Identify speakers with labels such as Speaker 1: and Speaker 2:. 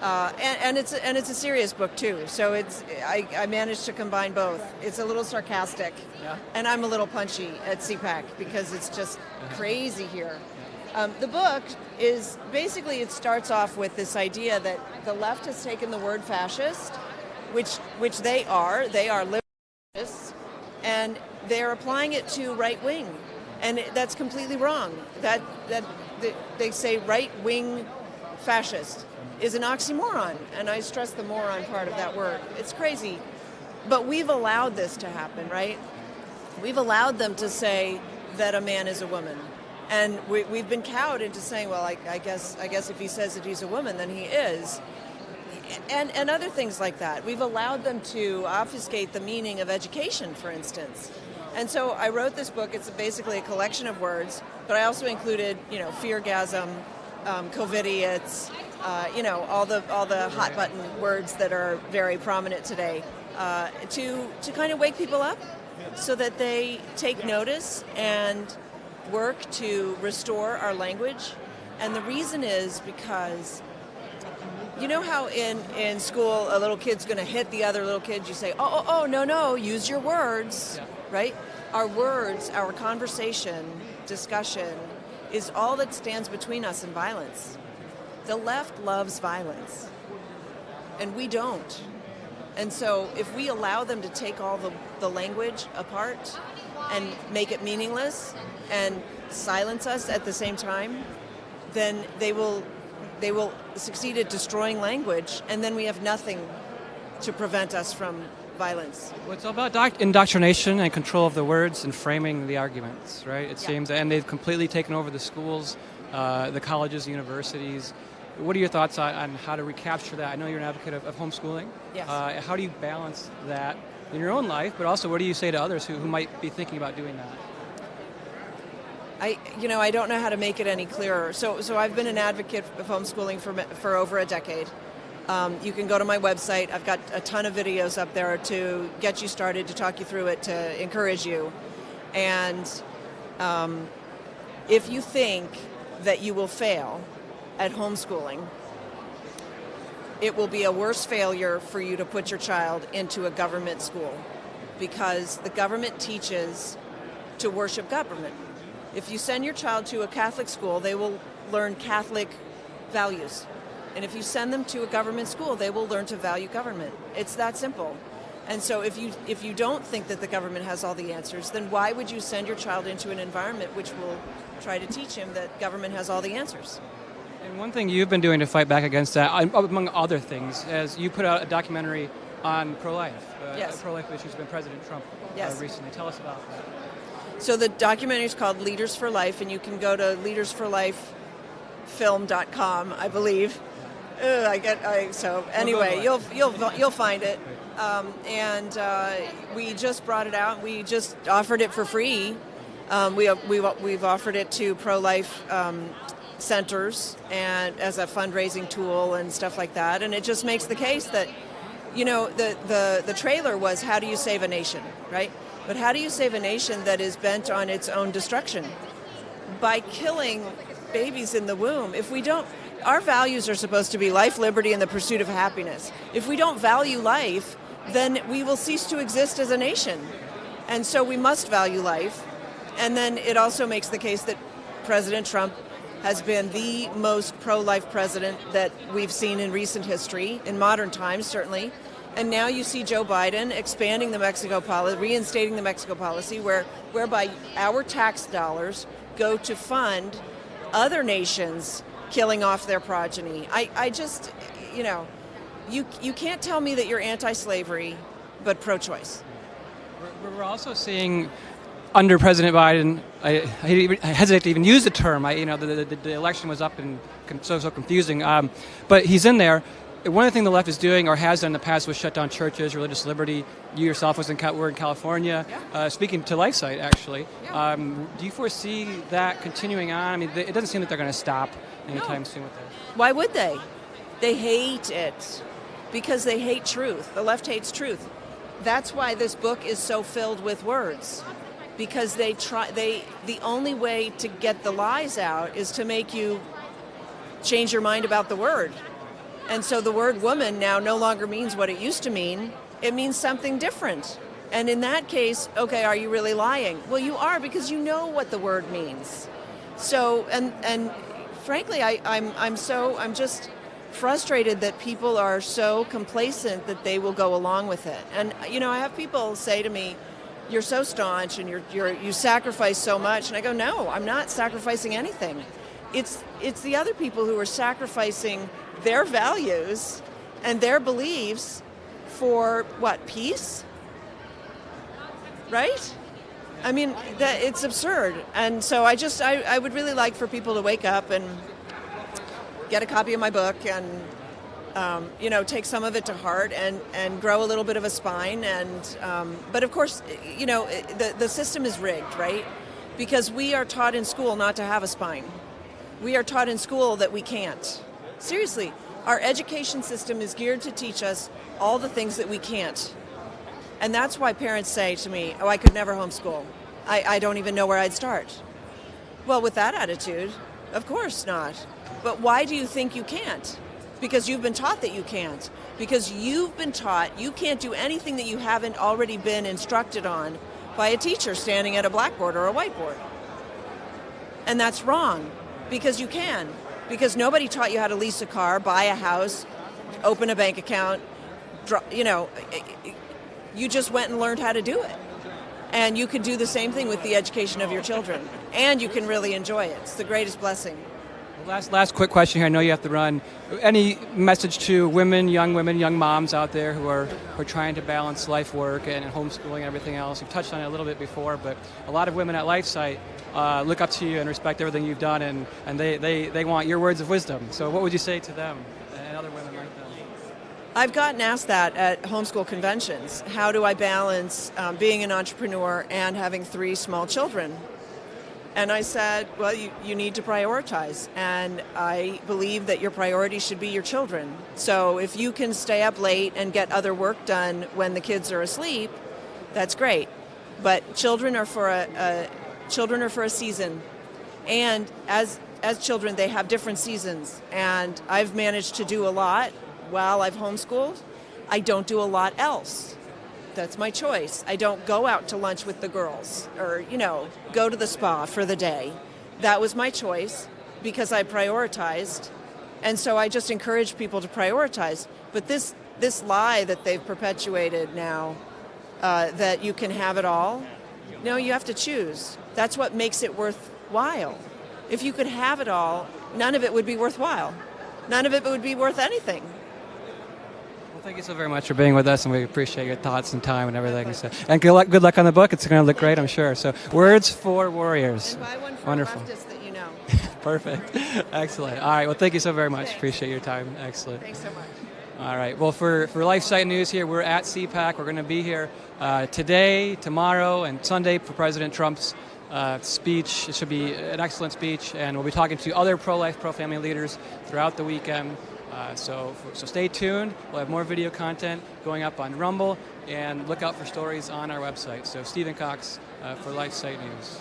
Speaker 1: And it's a serious book too. So I managed to combine both. It's a little sarcastic, and I'm a little punchy at CPAC because it's just crazy here. The book is basically, it starts off with this idea that the left has taken the word fascist, which they are liberal fascists, and they're applying it to right wing, and that's completely wrong. That they say right wing fascist is an oxymoron, and I stress the moron part of that word. It's crazy, but we've allowed this to happen, right? We've allowed them to say that a man is a woman, and we've been cowed into saying, well, I guess if he says that he's a woman, then he is, and other things like that. We've allowed them to obfuscate the meaning of education, for instance. And so I wrote this book. It's basically a collection of words, but I also included, feargasm, COVIDiots, all the hot button words that are very prominent today, to kind of wake people up so that they take notice and work to restore our language. And the reason is because, you know how in school a little kid's going to hit the other little kid, you say, no, use your words, right? Our words, our conversation, discussion is all that stands between us and violence. The left loves violence, and we don't. And so if we allow them to take all the language apart and make it meaningless and silence us at the same time, then they will succeed at destroying language, and then we have nothing to prevent us from violence.
Speaker 2: Well, it's all about indoctrination and control of the words and framing the arguments, right? It seems, and they've completely taken over the schools, the colleges, universities. What are your thoughts on how to recapture that? I know you're an advocate of homeschooling.
Speaker 1: Yes.
Speaker 2: How do you balance that in your own life, but also what do you say to others who might be thinking about doing that?
Speaker 1: I don't know how to make it any clearer. So I've been an advocate of homeschooling for over a decade. You can go to my website. I've got a ton of videos up there to get you started, to talk you through it, to encourage you. And if you think that you will fail at homeschooling, it will be a worse failure for you to put your child into a government school, because the government teaches to worship government. If you send your child to a Catholic school, they will learn Catholic values. And if you send them to a government school, they will learn to value government. It's that simple. And so if you don't think that the government has all the answers, then why would you send your child into an environment which will try to teach him that government has all the answers?
Speaker 2: And one thing you've been doing to fight back against that, among other things, is you put out a documentary on pro-life.
Speaker 1: Yes.
Speaker 2: Pro-life issues with President Trump recently. Tell us about that.
Speaker 1: So the documentary is called Leaders for Life, and you can go to leadersforlifefilm.com, I believe. Anyway, you'll find it. And we just brought it out. We just offered it for free. We've offered it to pro-life centers and as a fundraising tool and stuff like that. And it just makes the case that, the trailer was, how do you save a nation, right? But how do you save a nation that is bent on its own destruction? By killing babies in the womb. If we don't, our values are supposed to be life, liberty, and the pursuit of happiness. If we don't value life, then we will cease to exist as a nation. And so we must value life. And then it also makes the case that President Trump has been the most pro-life president that we've seen in recent history, in modern times certainly. And now you see Joe Biden expanding the Mexico policy, reinstating the Mexico policy, whereby our tax dollars go to fund other nations killing off their progeny. I just, you can't tell me that you're anti-slavery, but pro-choice.
Speaker 2: We're also seeing, under President Biden, I hesitate to even use the term. The election was up and so confusing, but he's in there. One of the things the left is doing, or has done in the past, was shut down churches, religious liberty. You yourself were in California, speaking to LifeSite, actually. Yeah. Do you foresee that continuing on? I mean, it doesn't seem that they're going to stop anytime soon with this.
Speaker 1: Why would they? They hate it because they hate truth. The left hates truth. That's why this book is so filled with words, because the only way to get the lies out is to make you change your mind about the word. And so the word woman now no longer means what it used to mean. It means something different. And in that case, okay, are you really lying? Well, you are, because you know what the word means. So, and frankly, I'm just frustrated that people are so complacent that they will go along with it. And I have people say to me, "You're so staunch and you sacrifice so much." And I go, "No, I'm not sacrificing anything. It's the other people who are sacrificing their values and their beliefs for what? Peace? Right? I mean, it's absurd." And so I would really like for people to wake up and get a copy of my book and take some of it to heart and grow a little bit of a spine. And but of course, the system is rigged, right? Because we are taught in school not to have a spine. We are taught in school that we can't. Seriously, our education system is geared to teach us all the things that we can't. And that's why parents say to me, "Oh, I could never homeschool. I don't even know where I'd start." Well, with that attitude, of course not. But why do you think you can't? Because you've been taught that you can't. Because you've been taught you can't do anything that you haven't already been instructed on by a teacher standing at a blackboard or a whiteboard. And that's wrong, because you can. Because nobody taught you how to lease a car, buy a house, open a bank account. You just went and learned how to do it. And you can do the same thing with the education of your children. And you can really enjoy it. It's the greatest blessing.
Speaker 2: Last quick question here. I know you have to run. Any message to women, young moms out there who are trying to balance life, work, and homeschooling and everything else? You've touched on it a little bit before, but a lot of women at LifeSite look up to you and respect everything you've done, and they want your words of wisdom. So what would you say to them and other women like them?
Speaker 1: I've gotten asked that at homeschool conventions. How do I balance being an entrepreneur and having 3 small children? And I said, well, you need to prioritize. And I believe that your priority should be your children. So if you can stay up late and get other work done when the kids are asleep, that's great. But children are for a season. And as children, they have different seasons. And I've managed to do a lot while I've homeschooled. I don't do a lot else. That's my choice. I don't go out to lunch with the girls or, go to the spa for the day. That was my choice because I prioritized. And so I just encourage people to prioritize. But this lie that they've perpetuated now, that you can have it all, no, you have to choose. That's what makes it worthwhile. If you could have it all, none of it would be worthwhile. None of it would be worth anything.
Speaker 2: Thank you so very much for being with us, and we appreciate your thoughts and time and everything. So, and good luck on the book. It's going to look great, I'm sure. So, Words for Warriors.
Speaker 1: And buy one for
Speaker 2: Wonderful.
Speaker 1: a leftist that you know.
Speaker 2: Perfect. Excellent. All right. Well, thank you so very much.
Speaker 1: Thanks.
Speaker 2: Appreciate your time. Excellent.
Speaker 1: Thanks so much.
Speaker 2: All right. Well, for LifeSiteNews here, we're at CPAC. We're going to be here today, tomorrow, and Sunday for President Trump's speech. It should be an excellent speech, and we'll be talking to other pro-life, pro-family leaders throughout the weekend. So stay tuned. We'll have more video content going up on Rumble, and look out for stories on our website. So Stephen Cox for LifeSiteNews.